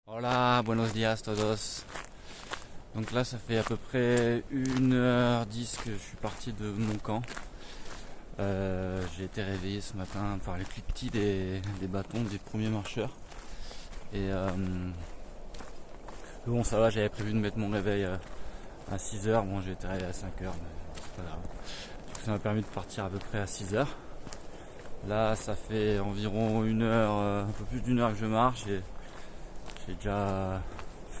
Hola, buenos días todos. Donc là ça fait à peu près 1h10 que je suis parti de mon camp. J'ai été réveillé ce matin par les cliquetis des bâtons des premiers marcheurs. Et bon ça va, j'avais prévu de mettre mon réveil à 6h, bon j'ai été réveillé à 5h, mais c'est pas grave. Donc, ça m'a permis de partir à peu près à 6h. Là ça fait environ 1h, un peu plus d'1 heure que je marche et j'ai déjà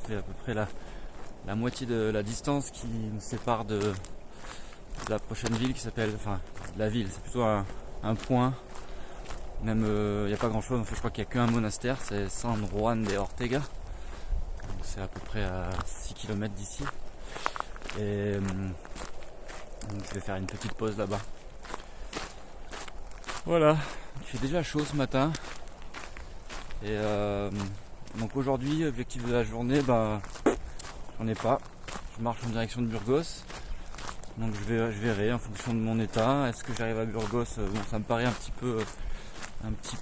fait à peu près la moitié de la distance qui me sépare de la prochaine ville qui s'appelle, enfin la ville, c'est plutôt un point, même il n'y a pas grand chose, en fait je crois qu'il n'y a qu'un monastère, c'est San Juan de Ortega, donc c'est à peu près à 6 km d'ici, et donc je vais faire une petite pause là-bas. Voilà, il fait déjà chaud ce matin, et donc aujourd'hui, objectif de la journée, j'en ai pas. Je marche en direction de Burgos. Donc je verrai en fonction de mon état. Est-ce que j'arrive à Burgos? Bon, ça me paraît un petit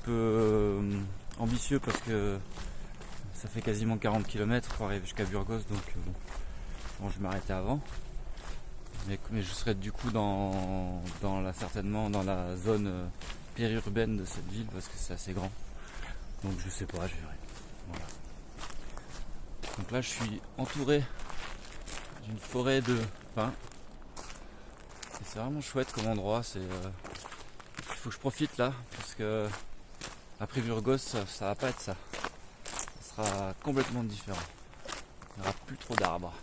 peu ambitieux parce que ça fait quasiment 40 km pour arriver jusqu'à Burgos. Donc bon, je vais m'arrêter avant. Mais je serai du coup certainement dans la zone périurbaine de cette ville parce que c'est assez grand. Donc je sais pas, je verrai. Voilà. Donc là je suis entouré d'une forêt de pins. Et c'est vraiment chouette comme endroit. Il faut que je profite là parce que après Burgos ça va pas être ça. Ça sera complètement différent. Il n'y aura plus trop d'arbres.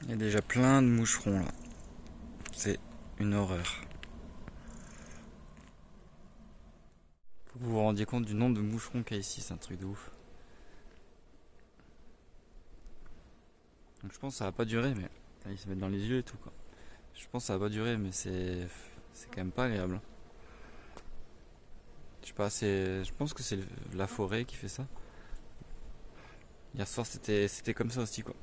Il y a déjà plein de moucherons là. C'est une horreur. Faut que vous vous rendiez compte du nombre de moucherons qu'il y a ici, c'est un truc de ouf. Donc je pense que ça va pas durer, mais ils se mettent dans les yeux et tout quoi. Je pense que ça va pas durer, mais c'est quand même pas agréable. Je sais pas, je pense que c'est la forêt qui fait ça. Hier soir c'était comme ça aussi quoi.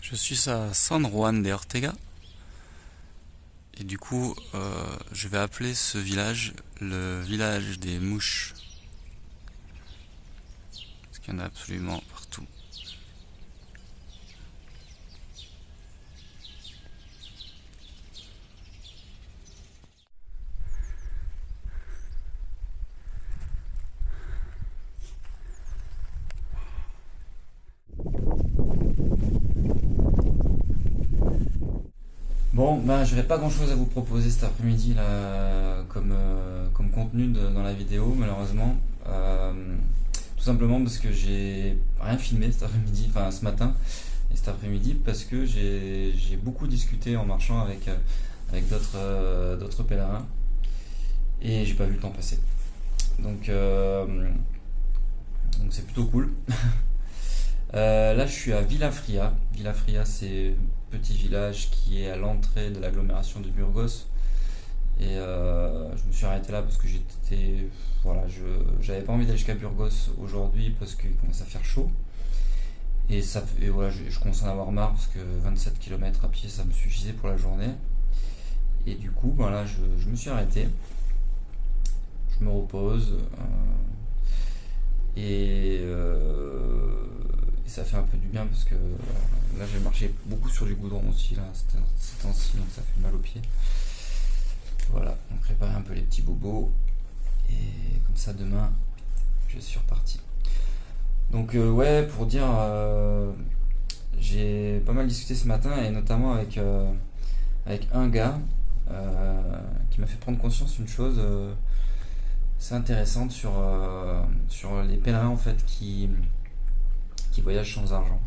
Je suis à San Juan de Ortega et du coup je vais appeler ce village le village des mouches parce qu'il y en a absolument partout. Bon, je n'aurai pas grand chose à vous proposer cet après-midi là, comme contenu dans la vidéo, malheureusement. Tout simplement parce que j'ai rien filmé cet après-midi, enfin ce matin et cet après-midi, parce que j'ai beaucoup discuté en marchant avec d'autres pèlerins et j'ai pas vu le temps passer. Donc c'est plutôt cool. Là je suis à Villafría. Villafría c'est petit village qui est à l'entrée de l'agglomération de Burgos et je me suis arrêté là parce que j'avais pas envie d'aller jusqu'à Burgos aujourd'hui parce qu'il commence à faire chaud et voilà, je commence à en avoir marre parce que 27 km à pied ça me suffisait pour la journée et du coup là je me suis arrêté, je me repose et ça fait un peu du bien parce que là j'ai marché beaucoup sur du goudron aussi là, ces temps-ci, donc ça fait mal aux pieds. Voilà, donc préparer un peu les petits bobos et comme ça demain je je suis reparti. Donc ouais, pour dire, j'ai pas mal discuté ce matin et notamment avec un gars qui m'a fait prendre conscience d'une chose assez intéressante sur les pèlerins en fait qui voyagent sans argent.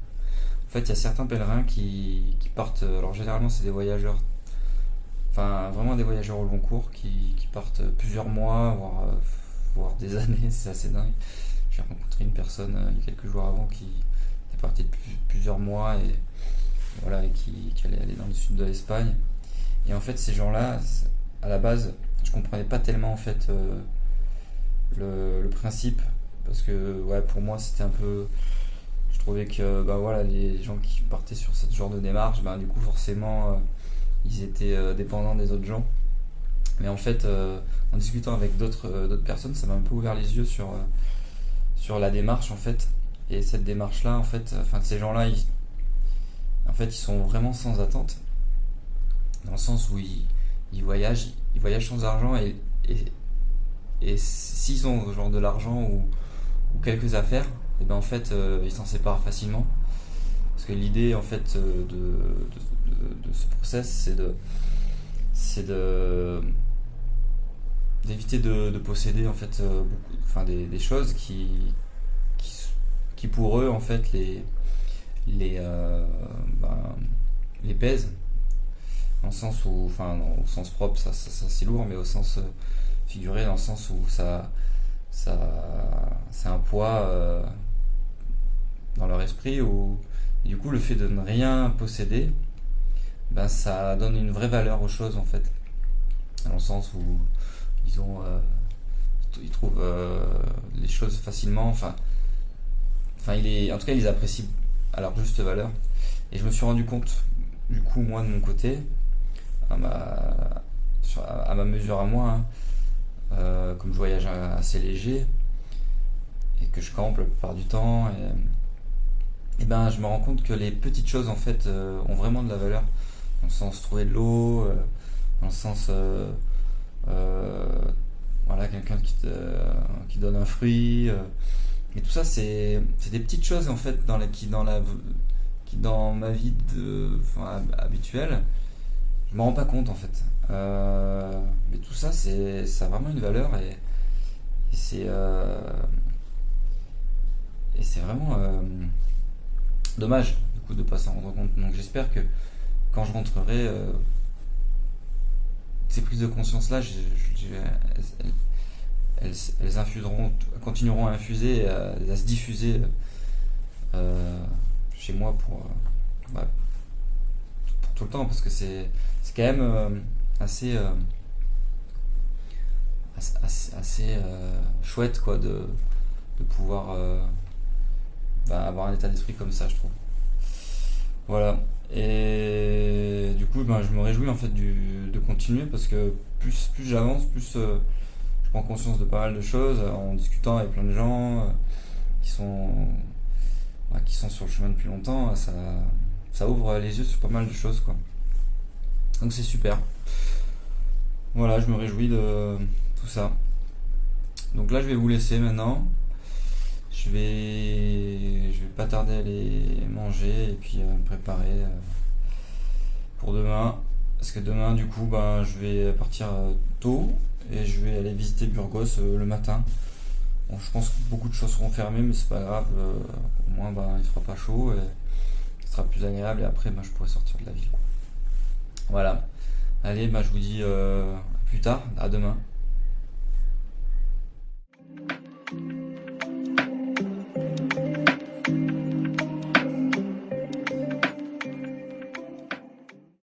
En fait, il y a certains pèlerins qui partent, alors généralement c'est des voyageurs, enfin vraiment des voyageurs au long cours qui partent plusieurs mois, voire des années, c'est assez dingue. J'ai rencontré une personne il y a quelques jours avant qui était partie de plusieurs mois et voilà, et qui allait aller dans le sud de l'Espagne. Et en fait, ces gens-là, à la base, je comprenais pas tellement en fait le principe parce que ouais, pour moi c'était un peu, je trouvais que bah voilà, les gens qui partaient sur ce genre de démarche, bah, du coup forcément ils étaient dépendants des autres gens. Mais en fait, en discutant avec d'autres personnes, ça m'a un peu ouvert les yeux sur la démarche en fait. Et cette démarche là en fait, enfin ces gens là en fait ils sont vraiment sans attente dans le sens où ils voyagent sans argent et s'ils ont genre de l'argent ou quelques affaires, et ben en fait ils s'en séparent facilement parce que l'idée en fait de ce process c'est d'éviter de posséder en fait beaucoup, enfin des choses qui pour eux en fait les ben, les pèsent dans le sens où, enfin au sens propre ça c'est lourd, mais au sens figuré dans le sens où ça c'est un poids dans leur esprit où du coup le fait de ne rien posséder, ben ça donne une vraie valeur aux choses en fait, dans le sens où ils trouvent les choses facilement, enfin en tout cas ils les apprécient à leur juste valeur. Et je me suis rendu compte du coup moi de mon côté à ma mesure à moi, comme je voyage assez léger et que je campe la plupart du temps, et ben je me rends compte que les petites choses en fait ont vraiment de la valeur, dans le sens trouver de l'eau, dans le sens voilà, quelqu'un qui donne un fruit, et tout ça c'est des petites choses en fait qui dans ma vie habituelle je m'en rends pas compte en fait, mais tout ça ça a vraiment une valeur et c'est vraiment dommage du coup de pas s'en rendre compte. Donc j'espère que quand je rentrerai, ces prises de conscience là elles continueront à infuser, à se diffuser chez moi pour tout le temps, parce que c'est quand même assez chouette quoi de pouvoir avoir un état d'esprit comme ça, je trouve. Voilà. Et du coup je me réjouis en fait de continuer, parce que plus j'avance, plus je prends conscience de pas mal de choses en discutant avec plein de gens qui sont sur le chemin depuis longtemps. Ça ouvre les yeux sur pas mal de choses quoi. Donc c'est super. Voilà, je me réjouis de tout ça. Donc là je vais vous laisser maintenant. Je vais pas tarder à aller manger et puis me préparer pour demain. Parce que demain du coup je vais partir tôt et je vais aller visiter Burgos le matin. Bon, je pense que beaucoup de choses seront fermées, mais c'est pas grave, au moins il fera pas chaud et ce sera plus agréable, et après je pourrai sortir de la ville. Voilà. Allez, je vous dis à plus tard, à demain.